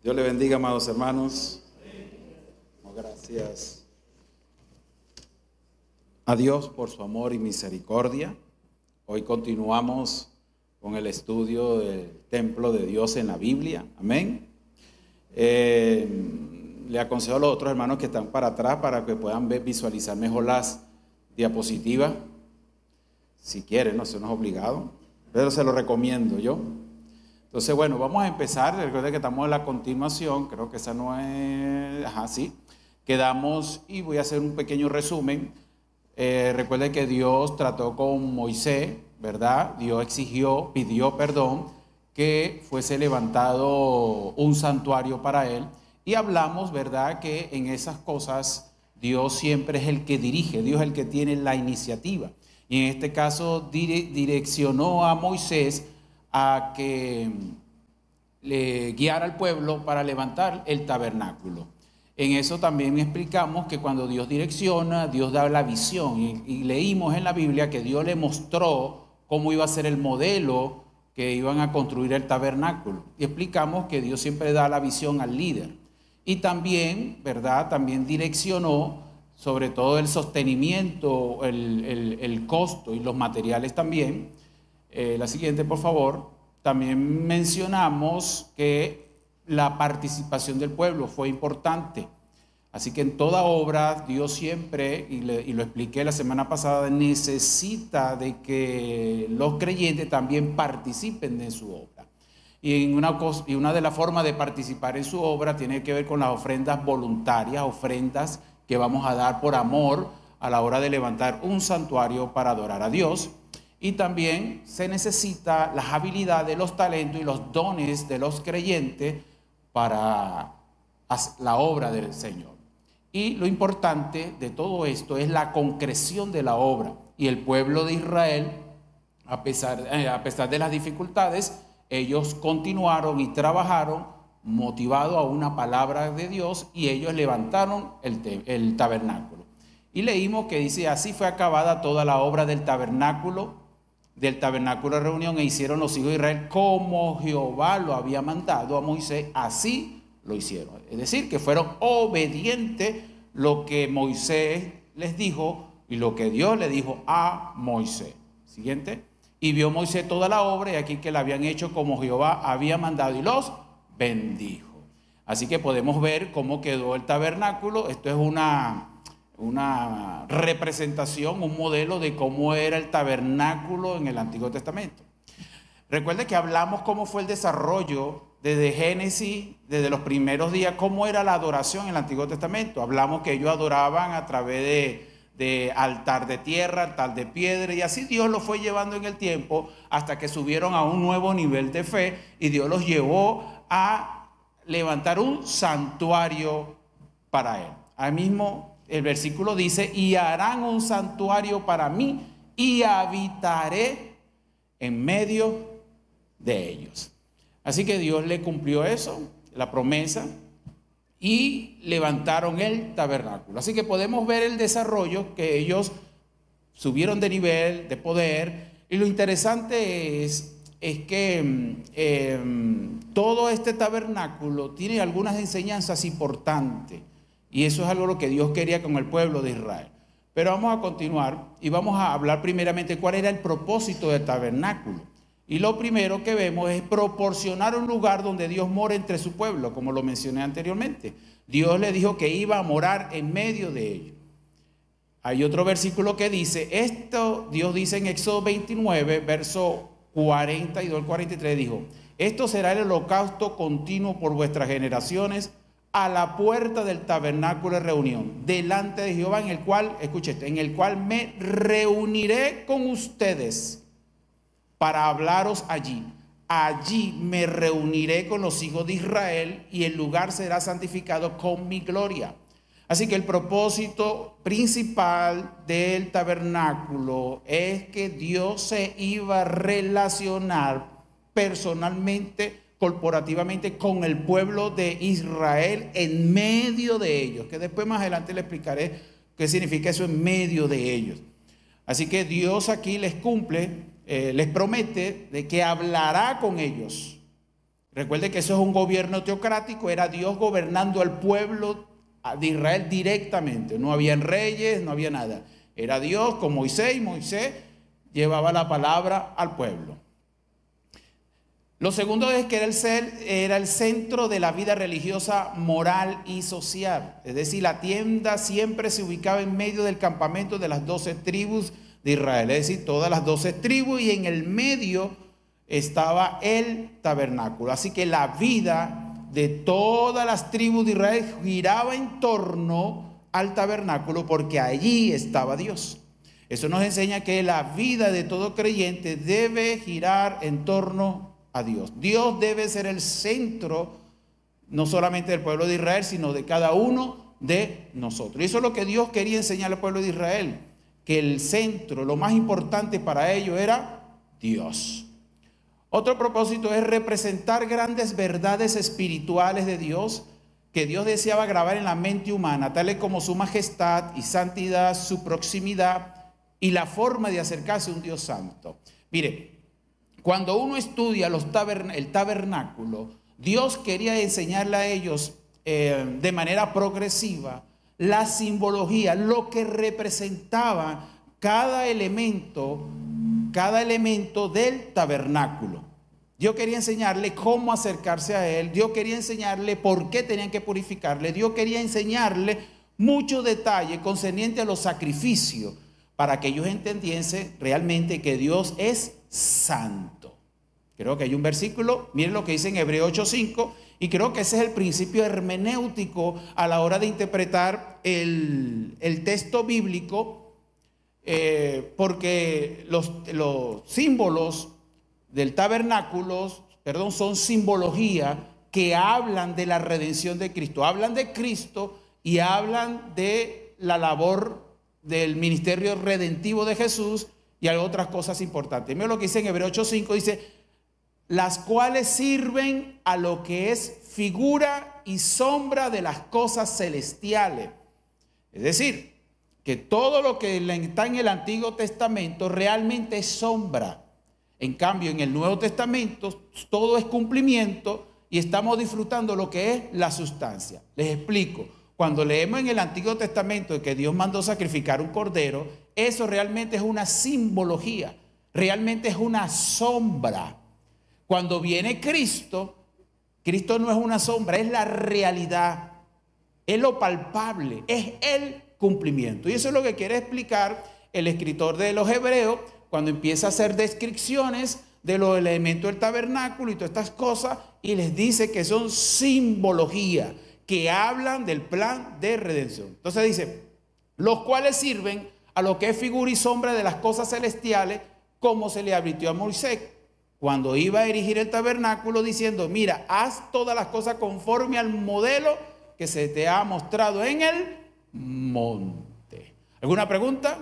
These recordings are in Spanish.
Dios le bendiga, amados hermanos. Gracias a Dios por su amor y misericordia. Hoy continuamos con el estudio del templo de Dios en la Biblia. Amén. Le aconsejo a los otros hermanos que están para atrás para que puedan visualizar mejor las diapositivas. Si quieren, no, eso no es obligado, pero se lo recomiendo yo. Entonces, bueno, vamos a empezar. Recuerden que estamos en la continuación. Creo que esa no es... sí. Quedamos y voy a hacer un pequeño resumen. Recuerden que Dios trató con Moisés, ¿verdad? Dios pidió perdón, que fuese levantado un santuario para él. Y hablamos, ¿verdad?, que en esas cosas Dios siempre es el que dirige, Dios es el que tiene la iniciativa. Y en este caso direccionó a Moisés a que le guiara al pueblo para levantar el tabernáculo. En eso también explicamos que cuando Dios direcciona, Dios da la visión. Y leímos en la Biblia que Dios le mostró cómo iba a ser el modelo que iban a construir el tabernáculo. Y explicamos que Dios siempre da la visión al líder. Y también, ¿verdad? También direccionó sobre todo el sostenimiento, el costo y los materiales también. La siguiente, por favor. También mencionamos que la participación del pueblo fue importante. Así que en toda obra, Dios siempre, y lo expliqué la semana pasada, necesita de que los creyentes también participen de su obra. Y una de las formas de participar en su obra tiene que ver con las ofrendas voluntarias, ofrendas que vamos a dar por amor a la hora de levantar un santuario para adorar a Dios. Y también se necesita las habilidades, los talentos y los dones de los creyentes para la obra del Señor. Y lo importante de todo esto es la concreción de la obra. Y el pueblo de Israel, a pesar de las dificultades, ellos continuaron y trabajaron motivado a una palabra de Dios, y ellos levantaron el tabernáculo. Y leímos que dice: así fue acabada toda la obra del tabernáculo de reunión, e hicieron los hijos de Israel como Jehová lo había mandado a Moisés, así lo hicieron. Es decir, que fueron obedientes lo que Moisés les dijo y lo que Dios le dijo a Moisés. Siguiente. Y vio Moisés toda la obra, y aquí que la habían hecho como Jehová había mandado, y los bendijo. Así que podemos ver cómo quedó el tabernáculo. Esto es una representación, un modelo de cómo era el tabernáculo en el Antiguo Testamento. Recuerde que hablamos cómo fue el desarrollo desde Génesis, desde los primeros días, cómo era la adoración en el Antiguo Testamento. Hablamos que ellos adoraban a través de altar de tierra, altar de piedra, y así Dios los fue llevando en el tiempo hasta que subieron a un nuevo nivel de fe, y Dios los llevó a levantar un santuario para él. Ahí mismo el versículo dice: y harán un santuario para mí, y habitaré en medio de ellos. Así que Dios le cumplió eso, la promesa, y levantaron el tabernáculo. Así que podemos ver el desarrollo, que ellos subieron de nivel, de poder. Y lo interesante es que todo este tabernáculo tiene algunas enseñanzas importantes. Y eso es algo lo que Dios quería con el pueblo de Israel. Pero vamos a continuar y vamos a hablar primeramente cuál era el propósito del tabernáculo. Y lo primero que vemos es proporcionar un lugar donde Dios mora entre su pueblo, como lo mencioné anteriormente. Dios le dijo que iba a morar en medio de ellos. Hay otro versículo que dice esto. Dios dice en Éxodo 29, verso 42 al 43, dijo: esto será el holocausto continuo por vuestras generaciones a la puerta del tabernáculo de reunión, delante de Jehová, en el cual, escuche esto, en el cual me reuniré con ustedes para hablaros allí. Allí me reuniré con los hijos de Israel, y el lugar será santificado con mi gloria. Así que el propósito principal del tabernáculo es que Dios se iba a relacionar personalmente, corporativamente, con el pueblo de Israel en medio de ellos, que después más adelante le explicaré qué significa eso, en medio de ellos. Así que Dios aquí les cumple, les promete de que hablará con ellos. Recuerde que eso es un gobierno teocrático, era Dios gobernando al pueblo de Israel directamente. No habían reyes, no había nada. Era Dios con Moisés y Moisés llevaba la palabra al pueblo. Lo segundo es que era el centro de la vida religiosa, moral y social. Es decir, la tienda siempre se ubicaba en medio del campamento de las 12 tribus de Israel. Es decir, todas las 12 tribus, y en el medio estaba el tabernáculo. Así que la vida de todas las tribus de Israel giraba en torno al tabernáculo, porque allí estaba Dios. Eso nos enseña que la vida de todo creyente debe girar en torno a Dios. Dios debe ser el centro, no solamente del pueblo de Israel, sino de cada uno de nosotros. Y eso es lo que Dios quería enseñar al pueblo de Israel, que el centro, lo más importante para ellos era Dios. Otro propósito es representar grandes verdades espirituales de Dios que Dios deseaba grabar en la mente humana, tales como su majestad y santidad, su proximidad y la forma de acercarse a un Dios santo. Mire, cuando uno estudia el tabernáculo, Dios quería enseñarle a ellos de manera progresiva la simbología, lo que representaba cada elemento del tabernáculo. Dios quería enseñarle cómo acercarse a Él. Dios quería enseñarle por qué tenían que purificarle. Dios quería enseñarle muchos detalles concernientes a los sacrificios, para que ellos entendiesen realmente que Dios es santo. Creo que hay un versículo, miren lo que dice en Hebreos 8:5, y creo que ese es el principio hermenéutico a la hora de interpretar el texto bíblico, porque los símbolos del tabernáculo, son simbología que hablan de la redención de Cristo. Hablan de Cristo y hablan de la labor del ministerio redentivo de Jesús, y hay otras cosas importantes. Mira lo que dice en Hebreos 8:5, dice: las cuales sirven a lo que es figura y sombra de las cosas celestiales. Es decir, que todo lo que está en el Antiguo Testamento realmente es sombra. En cambio, en el Nuevo Testamento todo es cumplimiento y estamos disfrutando lo que es la sustancia. Les explico. Cuando leemos en el Antiguo Testamento que Dios mandó sacrificar un cordero, eso realmente es una simbología, realmente es una sombra. Cuando viene Cristo, Cristo no es una sombra, es la realidad, es lo palpable, es el cumplimiento. Y eso es lo que quiere explicar el escritor de los Hebreos cuando empieza a hacer descripciones de los elementos del tabernáculo y todas estas cosas, y les dice que son simbología, que hablan del plan de redención. Entonces dice, los cuales sirven a lo que es figura y sombra de las cosas celestiales, como se le advirtió a Moisés cuando iba a erigir el tabernáculo, diciendo: mira, haz todas las cosas conforme al modelo que se te ha mostrado en el monte. ¿Alguna pregunta?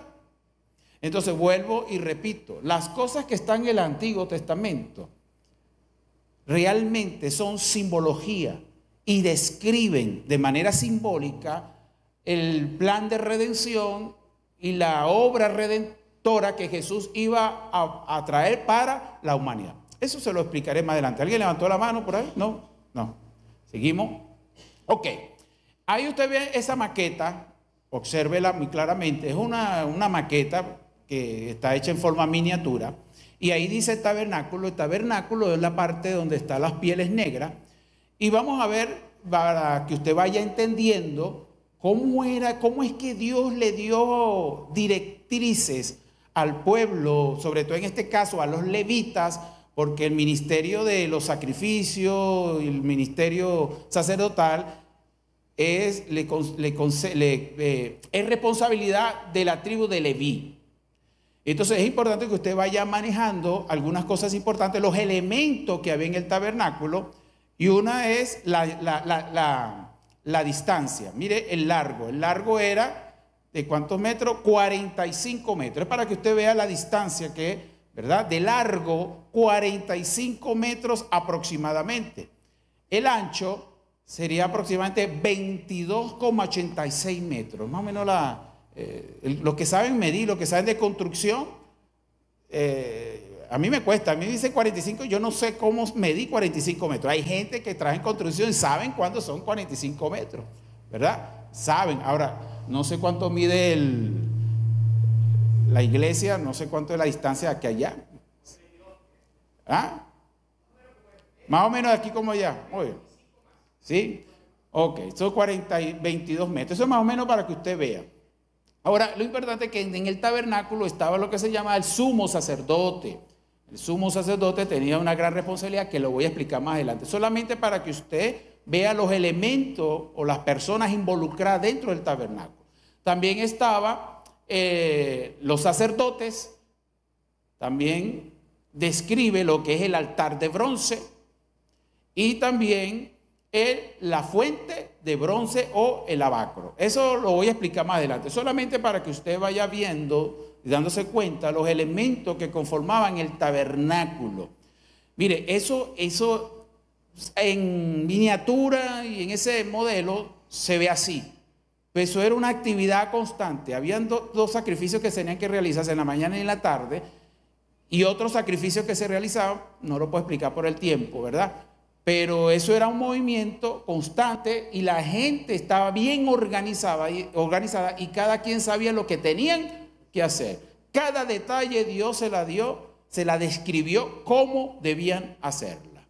Entonces vuelvo y repito, las cosas que están en el Antiguo Testamento realmente son simbología y describen de manera simbólica el plan de redención y la obra redentora que Jesús iba a traer para la humanidad. Eso se lo explicaré más adelante. ¿Alguien levantó la mano por ahí? No. Seguimos. Ok. Ahí usted ve esa maqueta, obsérvela muy claramente. Es una maqueta que está hecha en forma miniatura. Y ahí dice tabernáculo. El tabernáculo es la parte donde están las pieles negras. Y vamos a ver, para que usted vaya entendiendo cómo es que Dios le dio directrices al pueblo, sobre todo en este caso a los levitas, porque el ministerio de los sacrificios y el ministerio sacerdotal es responsabilidad de la tribu de Leví. Entonces es importante que usted vaya manejando algunas cosas importantes, los elementos que había en el tabernáculo. Y una es la distancia. Mire el largo. El largo era ¿de cuántos metros? 45 metros. Es para que usted vea la distancia que, ¿verdad? De largo, 45 metros aproximadamente. El ancho sería aproximadamente 22,86 metros. Más o menos los que saben medir, los que saben de construcción, A mí me cuesta, a mí me dice 45, yo no sé cómo medí 45 metros. Hay gente que trabaja en construcción y saben cuándo son 45 metros, ¿verdad? Saben. Ahora, no sé cuánto mide la iglesia, no sé cuánto es la distancia de aquí a allá. ¿Ah? Más o menos de aquí como allá. Muy bien. ¿Sí? Ok, son 22 metros. Eso es más o menos para que usted vea. Ahora, lo importante es que en el tabernáculo estaba lo que se llama el sumo sacerdote. El sumo sacerdote tenía una gran responsabilidad que lo voy a explicar más adelante. Solamente para que usted vea los elementos o las personas involucradas dentro del tabernáculo. También estaban los sacerdotes. También describe lo que es el altar de bronce. Y también la fuente de bronce o el lavacro. Eso lo voy a explicar más adelante, solamente para que usted vaya viendo y dándose cuenta los elementos que conformaban el tabernáculo. Mire, eso en miniatura y en ese modelo se ve así. Pero eso era una actividad constante. Habían dos sacrificios que se tenían que realizarse en la mañana y en la tarde, y otros sacrificios que se realizaban, no lo puedo explicar por el tiempo, ¿verdad? Pero eso era un movimiento constante y la gente estaba bien organizada y cada quien sabía lo que tenían que hacer. Cada detalle Dios se la dio, se la describió cómo debían hacerla.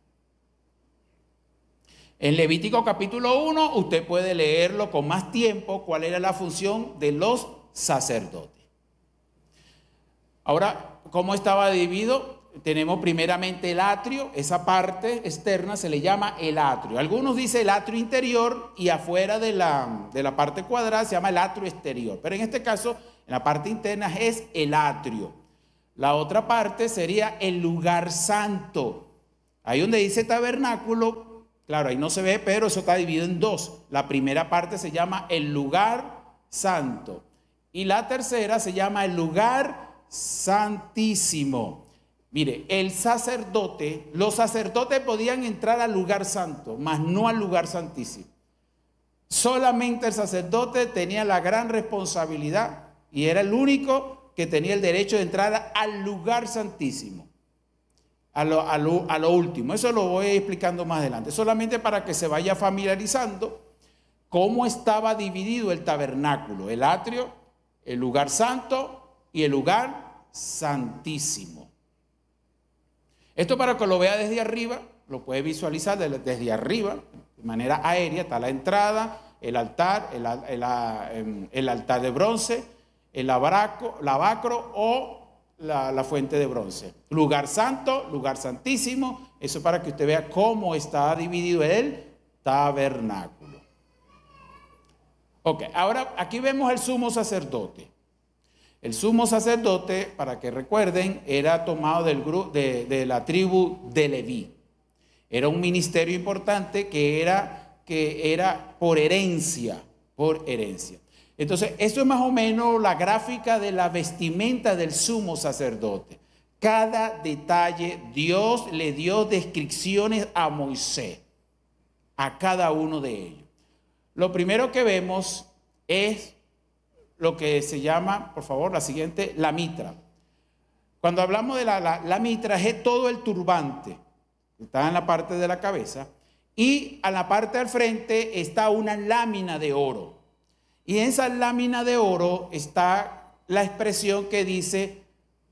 En Levítico capítulo 1 usted puede leerlo con más tiempo cuál era la función de los sacerdotes. Ahora, ¿cómo estaba dividido? Tenemos primeramente el atrio, esa parte externa se le llama el atrio. Algunos dicen el atrio interior y afuera de la parte cuadrada se llama el atrio exterior. Pero en este caso, en la parte interna es el atrio. La otra parte sería el lugar santo. Ahí donde dice tabernáculo, claro, ahí no se ve, pero eso está dividido en dos. La primera parte se llama el lugar santo y la tercera se llama el lugar santísimo. Mire, los sacerdotes podían entrar al lugar santo, mas no al lugar santísimo. Solamente el sacerdote tenía la gran responsabilidad y era el único que tenía el derecho de entrar al lugar santísimo, a lo último. Eso lo voy explicando más adelante, solamente para que se vaya familiarizando cómo estaba dividido el tabernáculo, el atrio, el lugar santo y el lugar santísimo. Esto para que lo vea desde arriba, lo puede visualizar desde arriba, de manera aérea. Está la entrada, el altar, el altar de bronce, el lavacro o la fuente de bronce. Lugar santo, lugar santísimo. Eso para que usted vea cómo está dividido el tabernáculo. Ok, ahora aquí vemos el sumo sacerdote. El sumo sacerdote, para que recuerden, era tomado de la tribu de Leví. Era un ministerio importante que era por herencia, Entonces, esto es más o menos la gráfica de la vestimenta del sumo sacerdote. Cada detalle, Dios le dio descripciones a Moisés, a cada uno de ellos. Lo primero que vemos es lo que se llama, por favor, la siguiente, la mitra. Cuando hablamos de la mitra, es todo el turbante, está en la parte de la cabeza, y a la parte del frente está una lámina de oro. Y en esa lámina de oro está la expresión que dice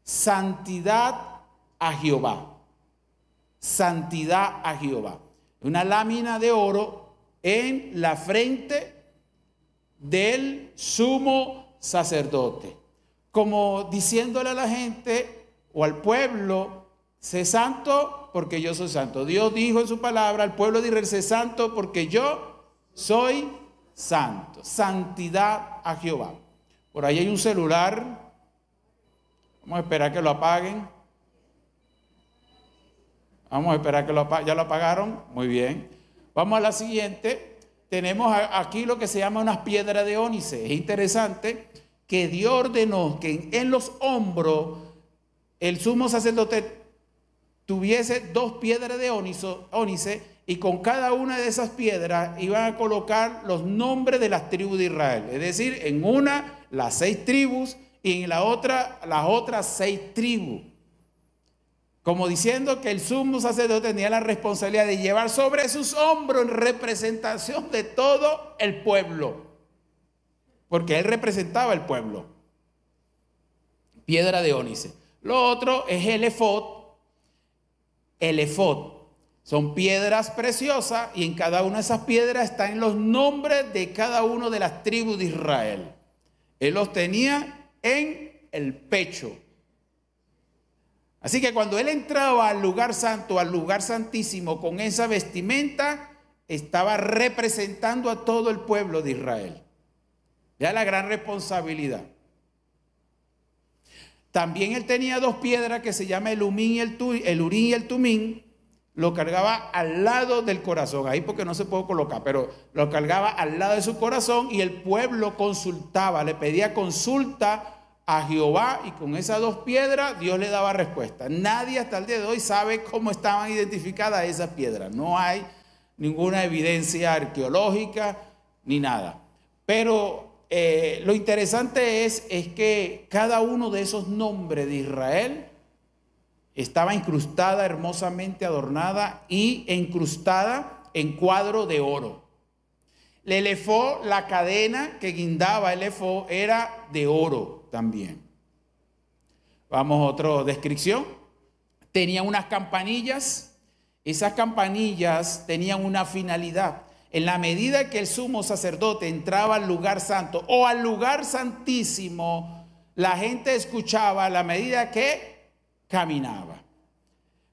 santidad a Jehová. Santidad a Jehová. Una lámina de oro en la frente del sumo sacerdote, como diciéndole a la gente o al pueblo: sé santo porque yo soy santo. Dios dijo en su palabra al pueblo de Israel: sé santo porque yo soy santo. Santidad a Jehová. Por ahí hay un celular, vamos a esperar que lo apaguen. Vamos a esperar que lo apaguen. ¿Ya lo apagaron? Muy bien. Vamos a la siguiente. Tenemos aquí lo que se llama unas piedras de ónice. Es interesante que Dios ordenó que en los hombros el sumo sacerdote tuviese 2 piedras de ónice y con cada una de esas piedras iban a colocar los nombres de las tribus de Israel. Es decir, en una las 6 tribus y en la otra las otras 6 tribus. como diciendo que el sumo sacerdote tenía la responsabilidad de llevar sobre sus hombros en representación de todo el pueblo, porque él representaba el pueblo. Piedra de ónice. Lo otro es el efod. El efod son piedras preciosas y en cada una de esas piedras están los nombres de cada una de las tribus de Israel. Él los tenía en el pecho. Así que cuando él entraba al lugar santo, al lugar santísimo, con esa vestimenta, estaba representando a todo el pueblo de Israel. Ya la gran responsabilidad. También él tenía dos piedras que se llama el Urín y el Tumín. Lo cargaba al lado del corazón, ahí porque no se puede colocar, pero lo cargaba al lado de su corazón y el pueblo consultaba, le pedía consulta a Jehová y con esas dos piedras Dios le daba respuesta. Nadie hasta el día de hoy sabe cómo estaban identificadas esas piedras. No hay ninguna evidencia arqueológica ni nada. Pero lo interesante es que cada uno de esos nombres de Israel estaba incrustada, hermosamente adornada y incrustada en cuadro de oro. El efod, la cadena que guindaba el efod, era de oro también. Vamos a otra descripción. Tenía unas campanillas. Esas campanillas tenían una finalidad. En la medida que el sumo sacerdote entraba al lugar santo o al lugar santísimo, la gente escuchaba a la medida que caminaba.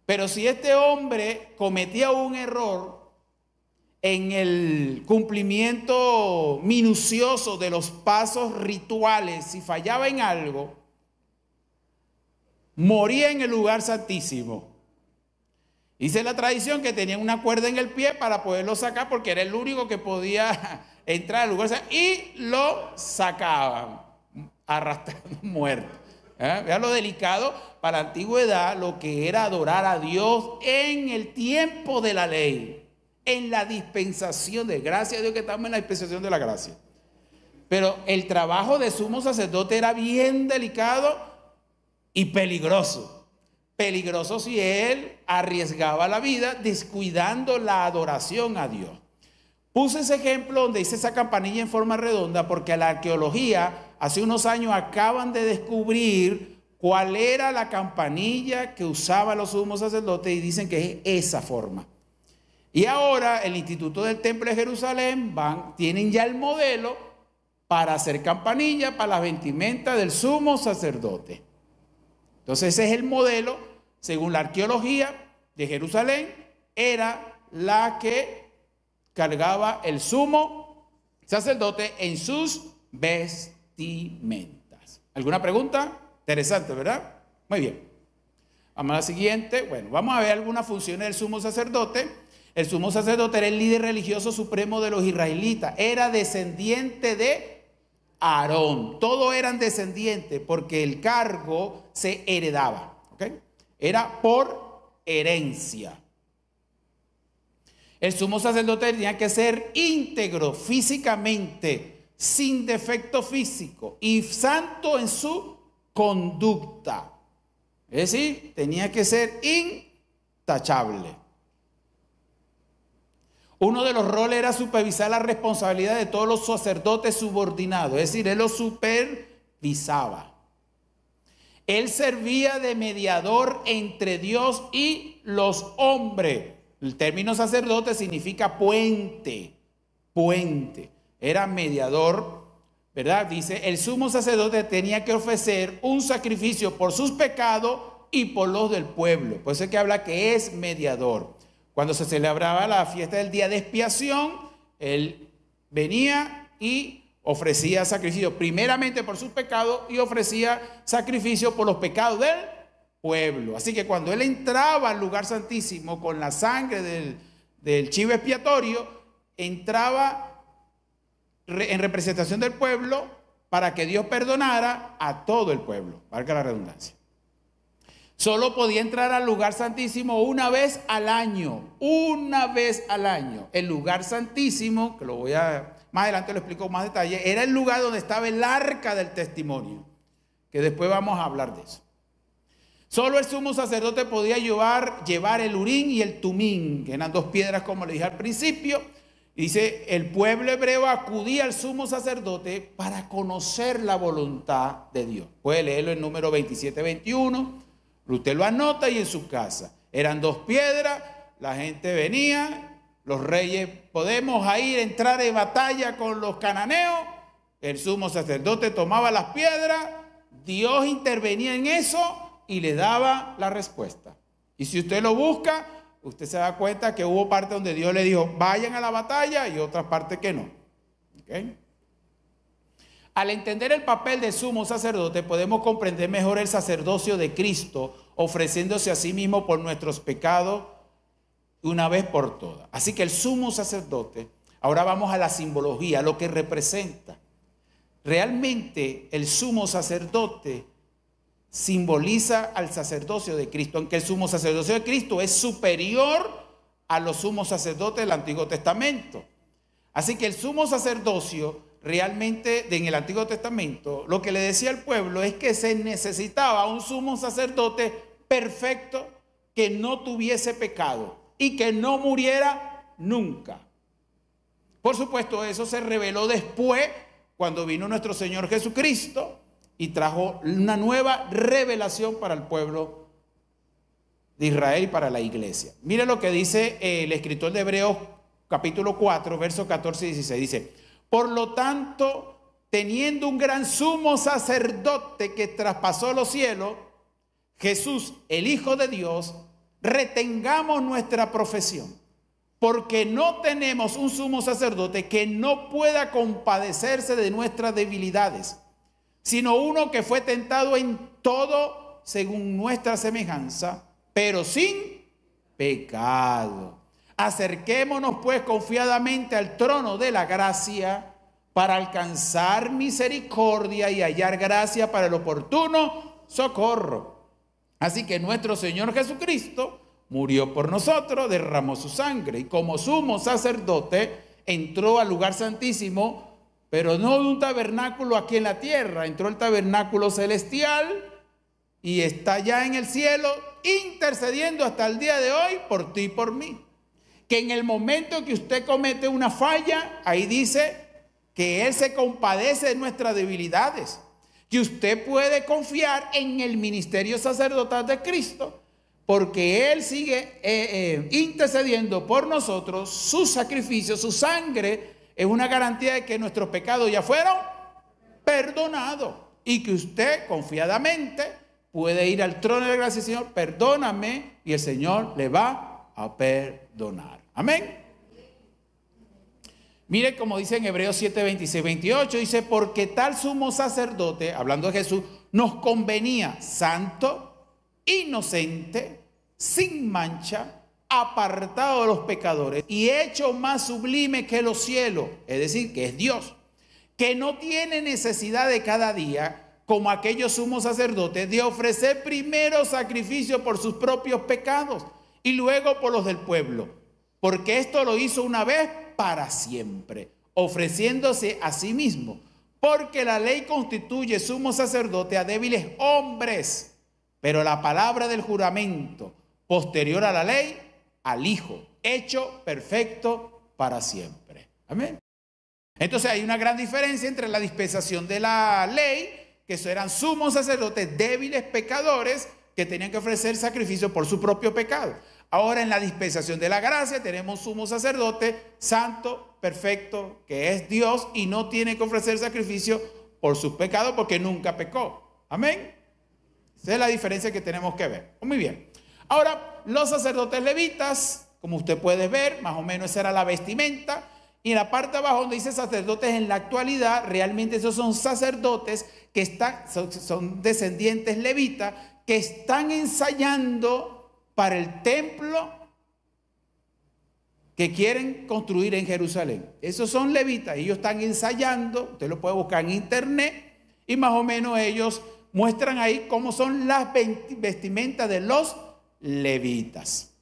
Pero si este hombre cometía un error en el cumplimiento minucioso de los pasos rituales, si fallaba en algo, moría en el lugar santísimo. Dice la tradición que tenía una cuerda en el pie para poderlo sacar porque era el único que podía entrar al lugar santísimo y lo sacaban arrastrando muerto. Vean lo delicado para la antigüedad, lo que era adorar a Dios en el tiempo de la ley, en la dispensación de gracia. A Dios que estamos en la dispensación de la gracia. Pero el trabajo de sumo sacerdote era bien delicado y peligroso. Peligroso si él arriesgaba la vida descuidando la adoración a Dios. Puse ese ejemplo donde hice esa campanilla en forma redonda porque la arqueología hace unos años acaban de descubrir cuál era la campanilla que usaban los sumos sacerdotes y dicen que es esa forma. Y ahora el Instituto del Templo de Jerusalén tienen ya el modelo para hacer campanilla para las vestimentas del sumo sacerdote. Entonces ese es el modelo, según la arqueología de Jerusalén, era la que cargaba el sumo sacerdote en sus vestimentas. ¿Alguna pregunta? Interesante, ¿verdad? Muy bien. Vamos a la siguiente. Bueno, vamos a ver algunas funciones del sumo sacerdote. El sumo sacerdote era el líder religioso supremo de los israelitas. Era descendiente de Aarón. Todos eran descendientes porque el cargo se heredaba. ¿Ok? Era por herencia. El sumo sacerdote tenía que ser íntegro físicamente, sin defecto físico y santo en su conducta. Es decir, tenía que ser intachable. Uno de los roles era supervisar la responsabilidad de todos los sacerdotes subordinados, es decir, él los supervisaba. Él servía de mediador entre Dios y los hombres. El término sacerdote significa puente, puente. Era mediador, ¿verdad? Dice, el sumo sacerdote tenía que ofrecer un sacrificio por sus pecados y por los del pueblo. Por eso es que habla que es mediador. Cuando se celebraba la fiesta del día de expiación, él venía y ofrecía sacrificio primeramente por sus pecados y ofrecía sacrificio por los pecados del pueblo. Así que cuando él entraba al lugar santísimo con la sangre del chivo expiatorio, entraba en representación del pueblo para que Dios perdonara a todo el pueblo, valga la redundancia. Solo podía entrar al lugar santísimo una vez al año. Una vez al año. El lugar santísimo, que más adelante lo explico con más detalle, era el lugar donde estaba el arca del testimonio. Que después vamos a hablar de eso. Solo el sumo sacerdote podía llevar el urín y el tumín, que eran dos piedras como le dije al principio. Dice, el pueblo hebreo acudía al sumo sacerdote para conocer la voluntad de Dios. Puede leerlo en número 27-21, usted lo anota y en su casa. Eran dos piedras, la gente venía, los reyes, podemos entrar en batalla con los cananeos, el sumo sacerdote tomaba las piedras, Dios intervenía en eso y le daba la respuesta. Y si usted lo busca, usted se da cuenta que hubo parte donde Dios le dijo, vayan a la batalla, y otras partes que no. ¿Okay? Al entender el papel del sumo sacerdote, podemos comprender mejor el sacerdocio de Cristo, ofreciéndose a sí mismo por nuestros pecados una vez por todas. Así que el sumo sacerdote, ahora vamos a la simbología, lo que representa. Realmente el sumo sacerdote simboliza al sacerdocio de Cristo, aunque el sumo sacerdocio de Cristo es superior a los sumos sacerdotes del Antiguo Testamento. Así que el sumo sacerdocio realmente en el Antiguo Testamento, lo que le decía al pueblo es que se necesitaba un sumo sacerdote perfecto que no tuviese pecado y que no muriera nunca. Por supuesto, eso se reveló después cuando vino nuestro Señor Jesucristo y trajo una nueva revelación para el pueblo de Israel y para la iglesia. Mire lo que dice el escritor de Hebreos capítulo 4, versos 14 y 16. Dice, por lo tanto, teniendo un gran sumo sacerdote que traspasó los cielos, Jesús, el Hijo de Dios, retengamos nuestra profesión, porque no tenemos un sumo sacerdote que no pueda compadecerse de nuestras debilidades, sino uno que fue tentado en todo según nuestra semejanza, pero sin pecado. Acerquémonos pues confiadamente al trono de la gracia para alcanzar misericordia y hallar gracia para el oportuno socorro. Así que nuestro Señor Jesucristo murió por nosotros, derramó su sangre y como sumo sacerdote entró al lugar santísimo, pero no de un tabernáculo aquí en la tierra, entró al tabernáculo celestial y está ya en el cielo intercediendo hasta el día de hoy por ti y por mí. Que en el momento que usted comete una falla, ahí dice que Él se compadece de nuestras debilidades, que usted puede confiar en el ministerio sacerdotal de Cristo, porque Él sigue intercediendo por nosotros, su sacrificio, su sangre, es una garantía de que nuestros pecados ya fueron perdonados y que usted confiadamente puede ir al trono de la gracia y decir, Señor, perdóname, y el Señor le va a perdonar. Amén. Mire como dice en Hebreos 7, 26, 28, dice, porque tal sumo sacerdote, hablando de Jesús, nos convenía santo, inocente, sin mancha, apartado de los pecadores y hecho más sublime que los cielos, es decir, que es Dios, que no tiene necesidad de cada día, como aquellos sumos sacerdotes, de ofrecer primero sacrificio por sus propios pecados y luego por los del pueblo, porque esto lo hizo una vez para siempre, ofreciéndose a sí mismo, porque la ley constituye sumo sacerdote a débiles hombres, pero la palabra del juramento posterior a la ley, al Hijo, hecho perfecto para siempre. Amén. Entonces hay una gran diferencia entre la dispensación de la ley, que eso eran sumos sacerdotes débiles pecadores que tenían que ofrecer sacrificio por su propio pecado. Ahora en la dispensación de la gracia tenemos sumo sacerdote santo, perfecto, que es Dios y no tiene que ofrecer sacrificio por sus pecados porque nunca pecó. Amén. Esa es la diferencia que tenemos que ver. Muy bien. Ahora, los sacerdotes levitas, como usted puede ver, más o menos esa era la vestimenta. Y en la parte de abajo donde dice sacerdotes en la actualidad, realmente esos son sacerdotes que son descendientes levitas, que están ensayando para el templo que quieren construir en Jerusalén. Esos son levitas, ellos están ensayando, usted lo puede buscar en internet, y más o menos ellos muestran ahí cómo son las vestimentas de los levitas.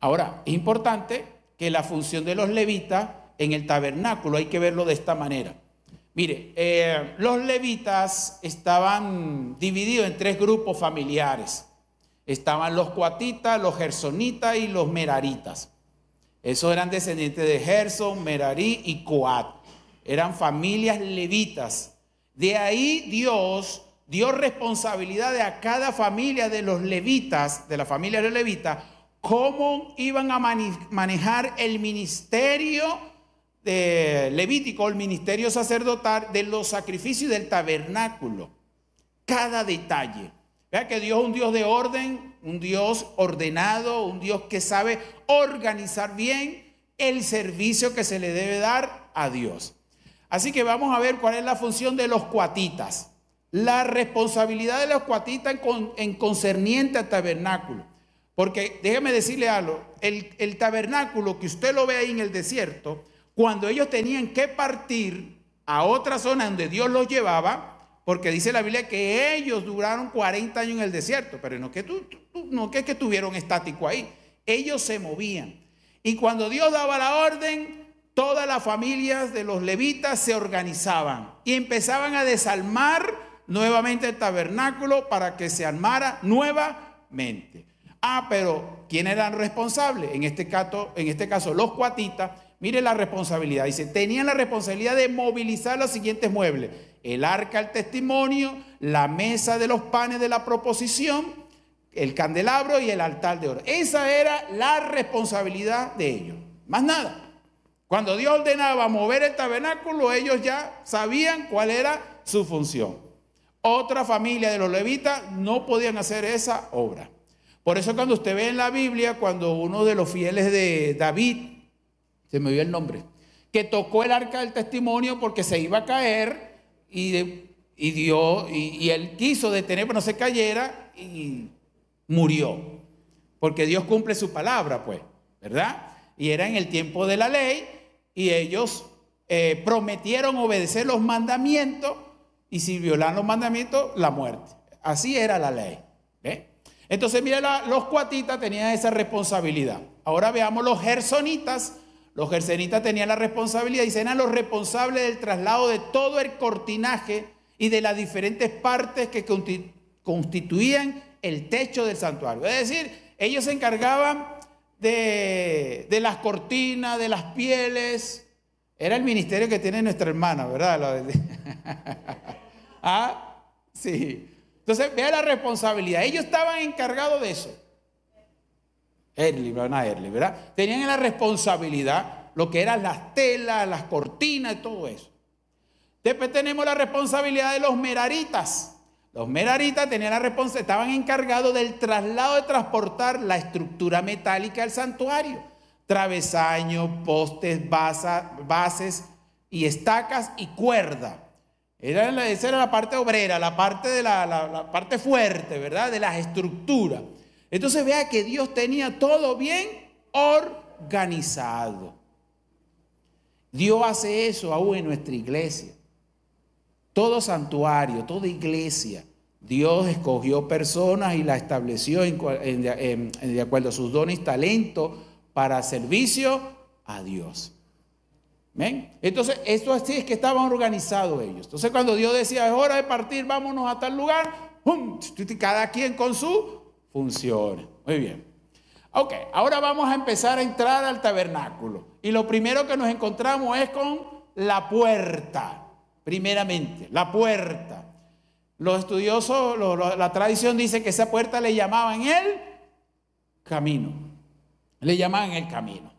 Ahora, es importante que la función de los levitas en el tabernáculo hay que verlo de esta manera. Mire, los levitas estaban divididos en 3 grupos familiares. Estaban los coatitas, los gersonitas y los meraritas. Esos eran descendientes de Gerson, Merarí y Coat. Eran familias levitas. De ahí Dios dio responsabilidad a cada familia de los levitas, de la familia de los levitas, cómo iban a manejar el ministerio levítico, el ministerio sacerdotal de los sacrificios del tabernáculo. Cada detalle. Vea que Dios es un Dios de orden, un Dios ordenado, un Dios que sabe organizar bien el servicio que se le debe dar a Dios. Así que vamos a ver cuál es la función de los coatitas. La responsabilidad de los coatitas en concerniente al tabernáculo. Porque déjeme decirle algo, el tabernáculo que usted lo ve ahí en el desierto, cuando ellos tenían que partir a otra zona donde Dios los llevaba, porque dice la Biblia que ellos duraron 40 años en el desierto, pero no que que estuvieron estáticos ahí, ellos se movían. Y cuando Dios daba la orden, todas las familias de los levitas se organizaban y empezaban a desarmar nuevamente el tabernáculo para que se armara nuevamente. Pero ¿quién eran responsables? En este caso los coatitas. Mire la responsabilidad. Dice, tenían la responsabilidad de movilizar los siguientes muebles: el arca del testimonio, la mesa de los panes de la proposición, el candelabro y el altar de oro. Esa era la responsabilidad de ellos. Más nada. Cuando Dios ordenaba mover el tabernáculo, ellos ya sabían cuál era su función. Otra familia de los levitas no podían hacer esa obra. Por eso cuando usted ve en la Biblia, cuando uno de los fieles de David, se me olvidó el nombre, que tocó el arca del testimonio porque se iba a caer y él quiso detener para no se cayera y murió. Porque Dios cumple su palabra, pues, ¿verdad? Y era en el tiempo de la ley y ellos prometieron obedecer los mandamientos y si violan los mandamientos, la muerte. Así era la ley. ¿Ve? Entonces, mire, los coatitas tenían esa responsabilidad. Ahora veamos los gersonitas. Los gersonitas tenían la responsabilidad y eran los responsables del traslado de todo el cortinaje y de las diferentes partes que constituían el techo del santuario. Es decir, ellos se encargaban de las cortinas, de las pieles. Era el ministerio que tiene nuestra hermana, ¿verdad? Sí. Entonces, vea la responsabilidad. Ellos estaban encargados de eso. ¿Verdad? Tenían la responsabilidad, lo que eran las telas, las cortinas y todo eso. Después tenemos la responsabilidad de los meraritas. Los meraritas tenían la responsabilidad, estaban encargados del traslado de transportar la estructura metálica del santuario. Travesaños, postes, bases y estacas y cuerda. Esa era la parte obrera, la parte de la parte fuerte, ¿verdad? De las estructuras. Entonces vea que Dios tenía todo bien organizado. Dios hace eso aún en nuestra iglesia. Todo santuario, toda iglesia, Dios escogió personas y la estableció de acuerdo a sus dones y talentos para servicio a Dios. ¿Ven? Entonces, esto así es que estaban organizados ellos. Entonces, cuando Dios decía, es hora de partir, vámonos a tal lugar, ¡pum! Cada quien con su función. Muy bien. Ok, ahora vamos a empezar a entrar al tabernáculo. Y lo primero que nos encontramos es con la puerta. Primeramente, la puerta. Los estudiosos, la tradición dice que esa puerta le llamaban el camino. Le llamaban el camino.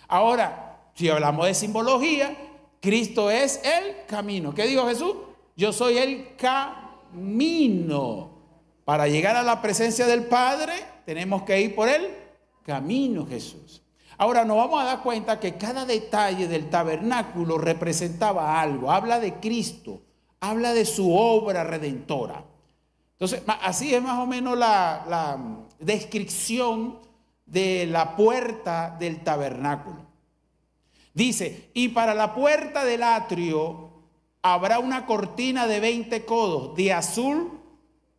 Ahora, si hablamos de simbología, Cristo es el camino. ¿Qué dijo Jesús? Yo soy el camino. Para llegar a la presencia del Padre, tenemos que ir por el camino, Jesús. Ahora nos vamos a dar cuenta que cada detalle del tabernáculo representaba algo. Habla de Cristo, habla de su obra redentora. Entonces, así es más o menos la descripción de la puerta del tabernáculo. Dice, y para la puerta del atrio habrá una cortina de 20 codos de azul,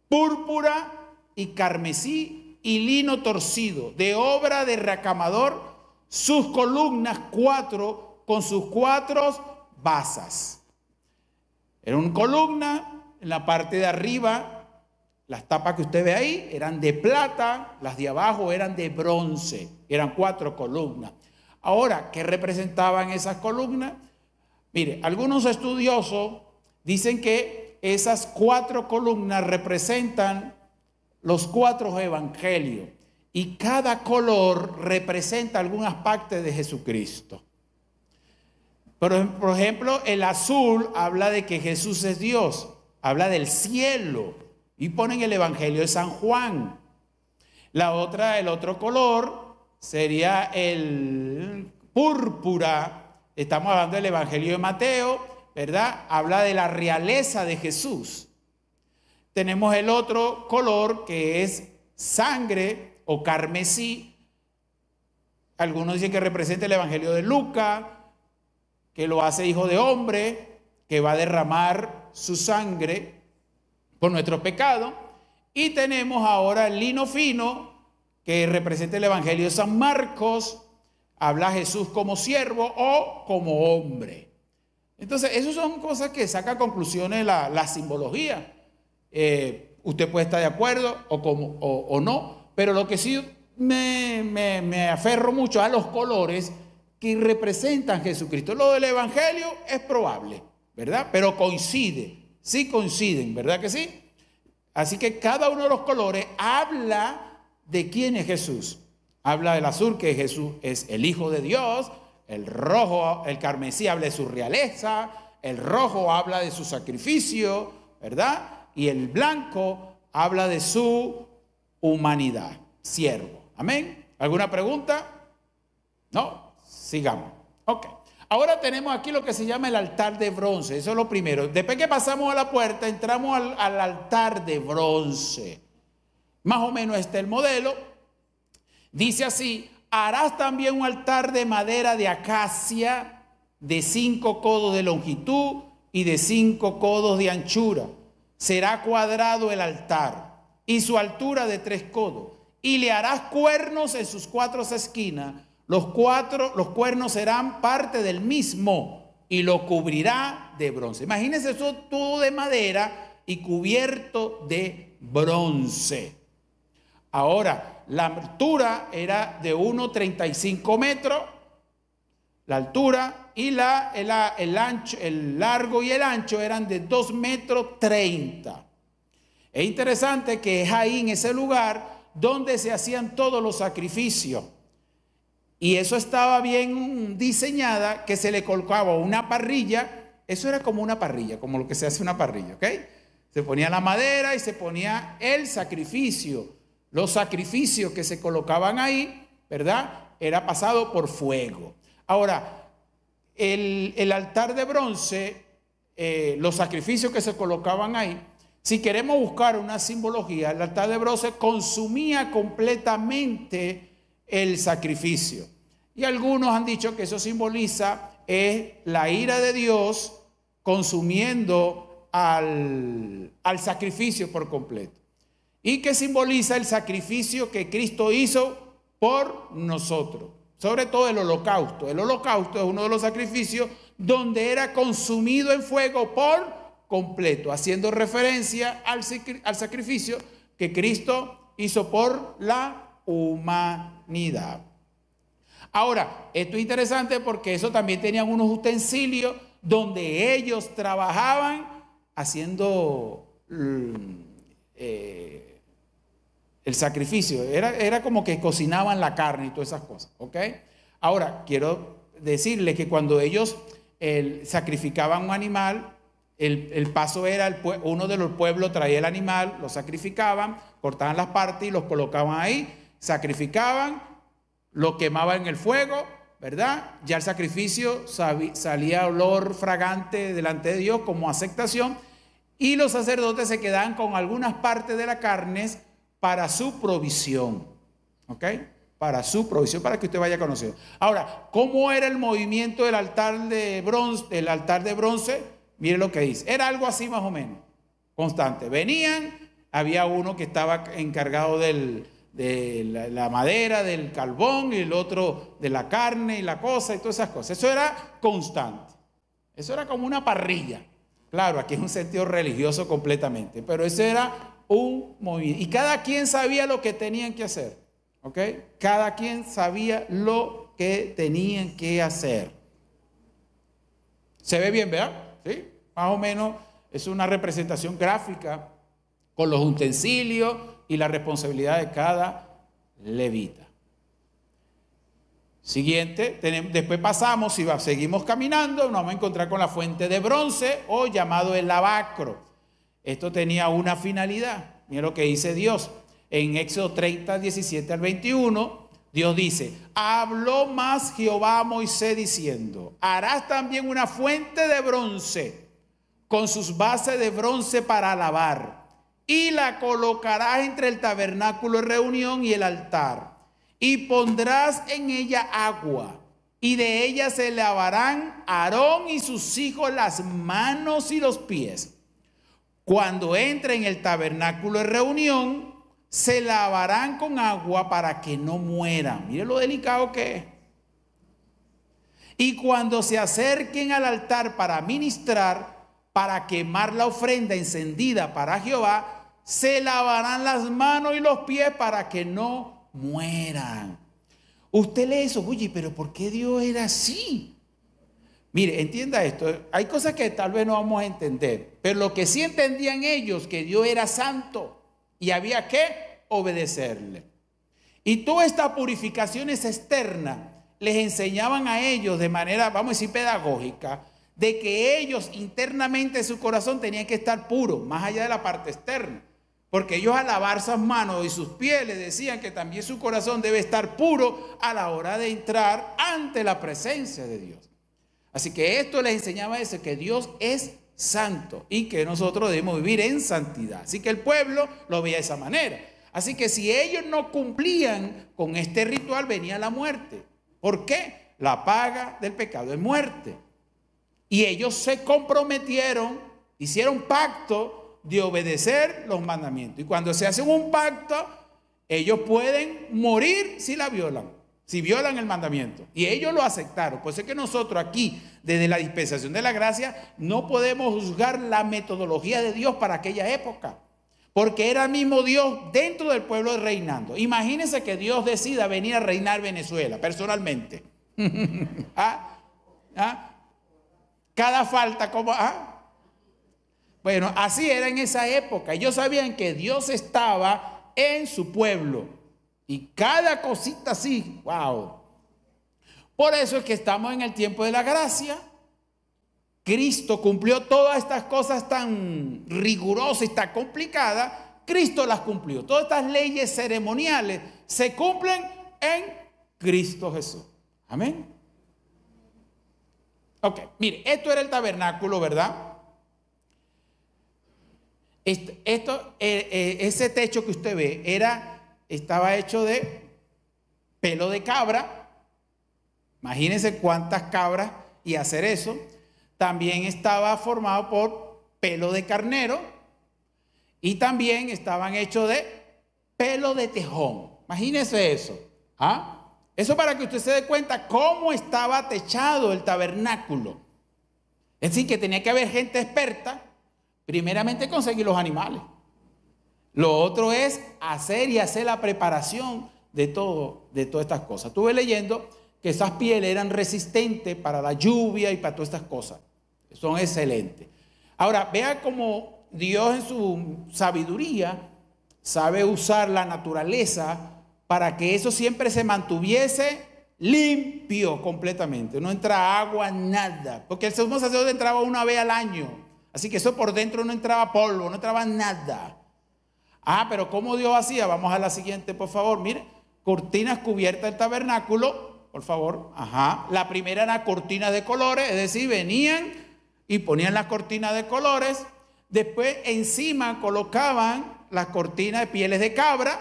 púrpura y carmesí y lino torcido, de obra de recamador, sus columnas 4 con sus 4 basas. Era una columna, en la parte de arriba, las tapas que usted ve ahí eran de plata, las de abajo eran de bronce, eran 4 columnas. Ahora, ¿qué representaban esas columnas? Mire, algunos estudiosos dicen que esas 4 columnas representan los 4 evangelios y cada color representa algún aspecto de Jesucristo. Por ejemplo, el azul habla de que Jesús es Dios, habla del cielo y ponen el evangelio de San Juan. El otro color sería el púrpura, estamos hablando del evangelio de Mateo, ¿verdad? Habla de la realeza de Jesús. Tenemos el otro color que es sangre o carmesí. Algunos dicen que representa el evangelio de Lucas, que lo hace hijo de hombre, que va a derramar su sangre por nuestros pecados. Y tenemos ahora el lino fino, que representa el evangelio de San Marcos, habla Jesús como siervo o como hombre. Entonces, esas son cosas que sacan conclusiones la simbología. Usted puede estar de acuerdo o no, pero lo que sí me aferro mucho a los colores que representan a Jesucristo. Lo del evangelio es probable, ¿verdad? Pero sí coinciden, ¿verdad que sí? Así que cada uno de los colores habla de quién es Jesús. Habla del azul, que Jesús es el Hijo de Dios. El rojo, el carmesí, habla de su realeza. El rojo habla de su sacrificio, ¿verdad? Y el blanco habla de su humanidad, siervo. Amén. ¿Alguna pregunta? No. Sigamos. Ok. Ahora tenemos aquí lo que se llama el altar de bronce. Eso es lo primero. Después que pasamos a la puerta, entramos al altar de bronce. Más o menos este es el modelo. Dice así: harás también un altar de madera de acacia de 5 codos de longitud y de 5 codos de anchura. Será cuadrado el altar y su altura de 3 codos. Y le harás cuernos en sus 4 esquinas. Los cuernos serán parte del mismo y lo cubrirá de bronce. Imagínense eso todo de madera y cubierto de bronce. Ahora, la altura era de 1,35 metros, la altura, y el largo y el ancho eran de 2,30 metros. Es interesante que es ahí en ese lugar donde se hacían todos los sacrificios. Y eso estaba bien diseñada, que se le colocaba una parrilla. Eso era como una parrilla, como lo que se hace una parrilla, ¿ok? Se ponía la madera y se ponía el sacrificio. Los sacrificios que se colocaban ahí, ¿verdad? Era pasado por fuego. Ahora, el altar de bronce, los sacrificios que se colocaban ahí, si queremos buscar una simbología, el altar de bronce consumía completamente el sacrificio. Y algunos han dicho que eso simboliza la ira de Dios consumiendo al sacrificio por completo. Y que simboliza el sacrificio que Cristo hizo por nosotros. Sobre todo el holocausto. El holocausto es uno de los sacrificios donde era consumido en fuego por completo, haciendo referencia al sacrificio que Cristo hizo por la humanidad. Ahora, esto es interesante porque eso también tenían unos utensilios donde ellos trabajaban haciendo el sacrificio. Era como que cocinaban la carne y todas esas cosas, ¿ok? Ahora, quiero decirles que cuando ellos sacrificaban un animal, el paso era, uno de los pueblos traía el animal, lo sacrificaban, cortaban las partes y los colocaban ahí, sacrificaban, lo quemaban en el fuego, ¿verdad? Ya el sacrificio salía olor fragante delante de Dios como aceptación, y los sacerdotes se quedaban con algunas partes de la carne para su provisión, ¿ok? Para su provisión, para que usted vaya conociendo. Ahora, ¿cómo era el movimiento del altar de bronce? Mire lo que dice. Era algo así más o menos, constante. Venían, había uno que estaba encargado de la madera, del carbón, y el otro de la carne y la cosa y todas esas cosas. Eso era constante. Eso era como una parrilla. Claro, aquí es un sentido religioso completamente, pero ese era un movimiento. Y cada quien sabía lo que tenían que hacer, ¿ok? Cada quien sabía lo que tenían que hacer. ¿Se ve bien, verdad? ¿Sí? Más o menos es una representación gráfica con los utensilios y la responsabilidad de cada levita. Siguiente, después pasamos y seguimos caminando, nos vamos a encontrar con la fuente de bronce o llamado el lavacro. Esto tenía una finalidad. Mira lo que dice Dios. En Éxodo 30, 17 al 21, Dios dice, habló más Jehová a Moisés diciendo, harás también una fuente de bronce con sus bases de bronce para lavar y la colocarás entre el tabernáculo de reunión y el altar. Y pondrás en ella agua, y de ella se lavarán Aarón y sus hijos las manos y los pies. Cuando entre en el tabernáculo de reunión, se lavarán con agua para que no mueran. Mire lo delicado que es. Y cuando se acerquen al altar para ministrar, para quemar la ofrenda encendida para Jehová, se lavarán las manos y los pies para que no mueran. Usted lee eso, oye, pero ¿por qué Dios era así? Mire, entienda esto, hay cosas que tal vez no vamos a entender, pero lo que sí entendían ellos, que Dios era santo y había que obedecerle. Y todas estas purificaciones externas les enseñaban a ellos de manera, vamos a decir, pedagógica, de que ellos internamente su corazón tenían que estar puro, más allá de la parte externa. Porque ellos al lavar sus manos y sus pies les decían que también su corazón debe estar puro a la hora de entrar ante la presencia de Dios. Así que esto les enseñaba eso, que Dios es santo y que nosotros debemos vivir en santidad. Así que el pueblo lo veía de esa manera. Así que si ellos no cumplían con este ritual, venía la muerte. ¿Por qué? La paga del pecado es muerte. Y ellos se comprometieron, hicieron pacto de obedecer los mandamientos. Y cuando se hace un pacto, ellos pueden morir si la violan, si violan el mandamiento. Y ellos lo aceptaron. Por eso es que nosotros aquí, desde la dispensación de la gracia, no podemos juzgar la metodología de Dios para aquella época. Porque era el mismo Dios dentro del pueblo reinando. Imagínense que Dios decida venir a reinar Venezuela, personalmente. ¿Ah? ¿Ah? Cada falta como... ¿ah? Bueno, así era en esa época. Ellos sabían que Dios estaba en su pueblo. Y cada cosita así, wow. Por eso es que estamos en el tiempo de la gracia. Cristo cumplió todas estas cosas tan rigurosas y tan complicadas. Cristo las cumplió. Todas estas leyes ceremoniales se cumplen en Cristo Jesús. Amén. Ok, mire, esto era el tabernáculo, ¿verdad? Ese techo que usted ve estaba hecho de pelo de cabra. Imagínense cuántas cabras y hacer eso. También estaba formado por pelo de carnero y también estaban hechos de pelo de tejón. Imagínense eso. ¿Ah? Eso para que usted se dé cuenta cómo estaba techado el tabernáculo. Es decir, que tenía que haber gente experta. Primeramente conseguir los animales. Lo otro es hacer la preparación de todas estas cosas. Estuve leyendo que esas pieles eran resistentes para la lluvia y para todas estas cosas. Son excelentes. Ahora, vea cómo Dios en su sabiduría sabe usar la naturaleza para que eso siempre se mantuviese limpio completamente. No entra agua, nada. Porque el sumo sacerdote entraba una vez al año. Así que eso por dentro no entraba polvo, no entraba nada. Ah, pero ¿cómo Dios hacía? Vamos a la siguiente, por favor. Mire, cortinas cubiertas del tabernáculo, por favor. Ajá. La primera era cortinas de colores, es decir, venían y ponían las cortinas de colores. Después encima colocaban las cortinas de pieles de cabra.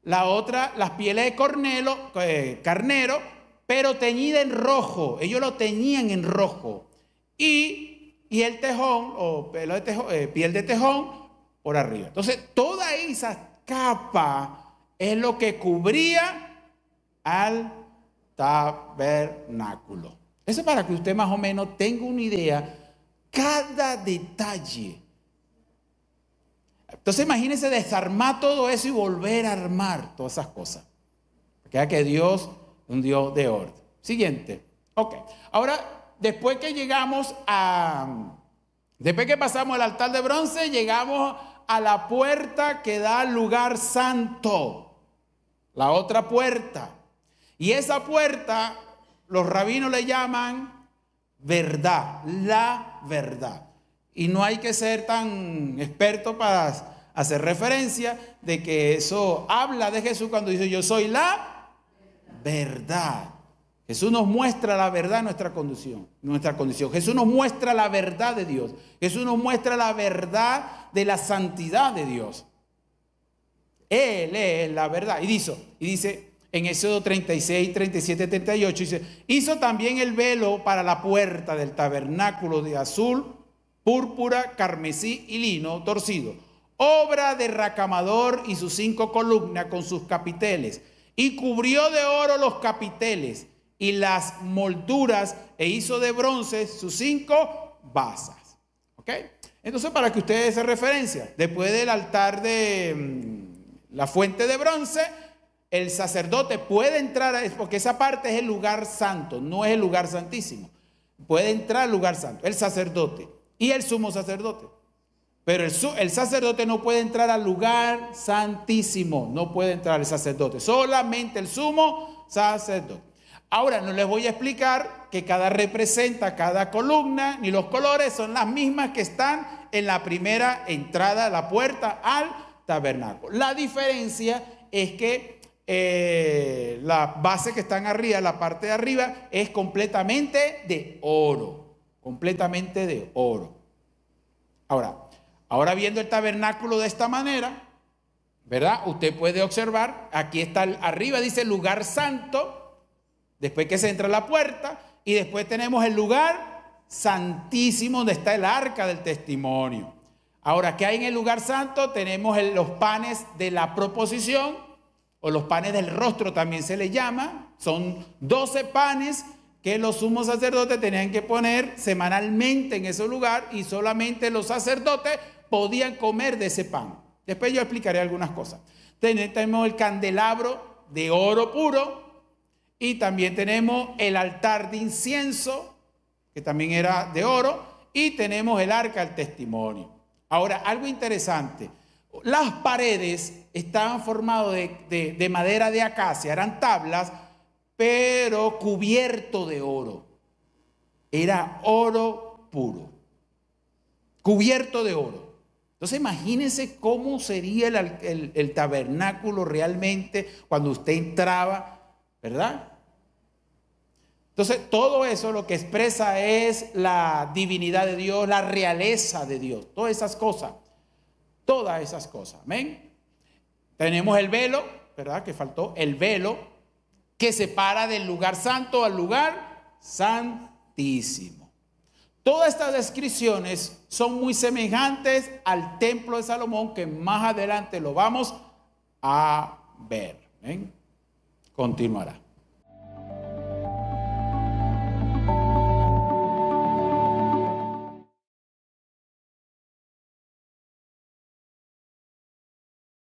La otra, las pieles de carnero, pero teñida en rojo. Ellos lo teñían en rojo. Y el tejón, o pelo de tejón, piel de tejón, por arriba. Entonces, toda esa capa es lo que cubría al tabernáculo. Eso es para que usted más o menos tenga una idea cada detalle. Entonces imagínense desarmar todo eso y volver a armar todas esas cosas. Porque que Dios es un Dios de orden. Siguiente. Ok. Ahora, después que pasamos al altar de bronce, llegamos a la puerta que da al lugar santo. La otra puerta. Y esa puerta, los rabinos le llaman verdad, la verdad. Y no hay que ser tan experto para hacer referencia de que eso habla de Jesús cuando dice yo soy la verdad. Jesús nos muestra la verdad en nuestra condición. Jesús nos muestra la verdad de Dios. Jesús nos muestra la verdad de la santidad de Dios. Él es la verdad. Y dice en Éxodo 36, 37, 38, dice, hizo también el velo para la puerta del tabernáculo de azul, púrpura, carmesí y lino torcido, obra de racamador y sus 5 columnas con sus capiteles, y cubrió de oro los capiteles y las molduras, e hizo de bronce sus 5 basas. ¿Ok? Entonces, para que ustedes se referencia, después del altar de la fuente de bronce, el sacerdote puede entrar, porque esa parte es el lugar santo, no es el lugar santísimo. Puede entrar al lugar santo, el sacerdote y el sumo sacerdote. Pero el sacerdote no puede entrar al lugar santísimo, no puede entrar el sacerdote, solamente el sumo sacerdote. Ahora no les voy a explicar que cada columna, ni los colores son las mismas que están en la primera entrada de la puerta al tabernáculo. La diferencia es que la base que están arriba, la parte de arriba, es completamente de oro. Completamente de oro. Ahora viendo el tabernáculo de esta manera, ¿verdad? Usted puede observar, aquí está arriba, dice lugar santo, después que se entra a la puerta, y después tenemos el lugar santísimo donde está el arca del testimonio. Ahora, ¿qué hay en el lugar santo? Tenemos los panes de la proposición, o los panes del rostro también se le llama. Son 12 panes que los sumos sacerdotes tenían que poner semanalmente en ese lugar, y solamente los sacerdotes podían comer de ese pan. Después yo explicaré algunas cosas. Tenemos el candelabro de oro puro, y también tenemos el altar de incienso, que también era de oro, y tenemos el arca del testimonio. Ahora, algo interesante. Las paredes estaban formadas de madera de acacia, eran tablas, pero cubierto de oro. Era oro puro, cubierto de oro. Entonces imagínense cómo sería el tabernáculo realmente cuando usted entraba, ¿verdad? Entonces todo eso lo que expresa es la divinidad de Dios, la realeza de Dios, todas esas cosas. Todas esas cosas, amén. Tenemos el velo, ¿verdad? Que faltó el velo que separa del lugar santo al lugar santísimo. Todas estas descripciones son muy semejantes al templo de Salomón, que más adelante lo vamos a ver. ¿Ven? Continuará.